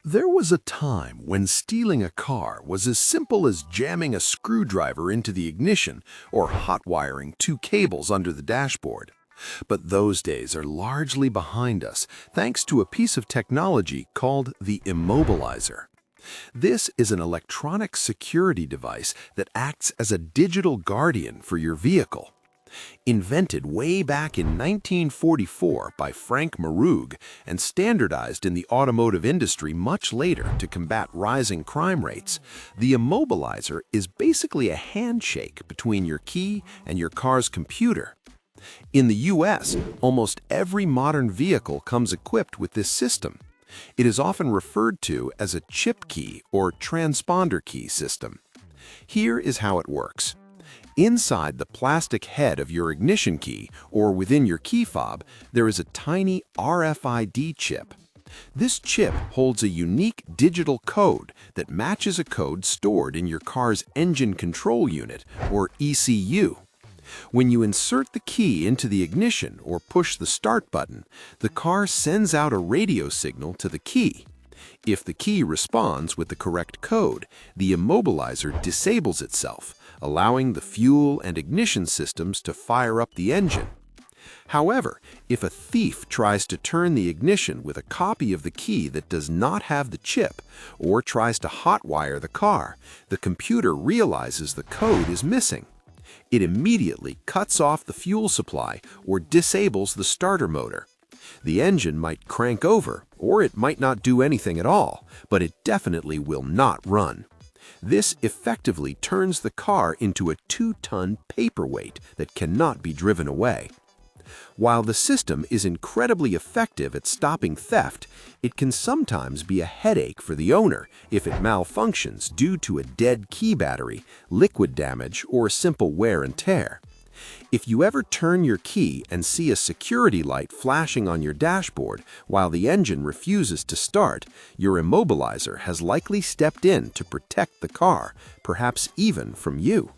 There was a time when stealing a car was as simple as jamming a screwdriver into the ignition or hot wiring two cables under the dashboard. But those days are largely behind us thanks to a piece of technology called the Immobilizer. This is an electronic security device that acts as a digital guardian for your vehicle. Invented way back in 1944 by Frank Marug and standardized in the automotive industry much later to combat rising crime rates, the immobilizer is basically a handshake between your key and your car's computer. In the US, almost every modern vehicle comes equipped with this system. It is often referred to as a chip key or transponder key system. Here is how it works. Inside the plastic head of your ignition key, or within your key fob, there is a tiny RFID chip. This chip holds a unique digital code that matches a code stored in your car's engine control unit, or ECU. When you insert the key into the ignition or push the start button, the car sends out a radio signal to the key. If the key responds with the correct code, the immobilizer disables itself, allowing the fuel and ignition systems to fire up the engine. However, if a thief tries to turn the ignition with a copy of the key that does not have the chip, or tries to hotwire the car, the computer realizes the code is missing. It immediately cuts off the fuel supply or disables the starter motor. The engine might crank over, or it might not do anything at all, but it definitely will not run. This effectively turns the car into a 2-ton paperweight that cannot be driven away. While the system is incredibly effective at stopping theft, it can sometimes be a headache for the owner if it malfunctions due to a dead key battery, liquid damage, or simple wear and tear. If you ever turn your key and see a security light flashing on your dashboard while the engine refuses to start, your immobilizer has likely stepped in to protect the car, perhaps even from you.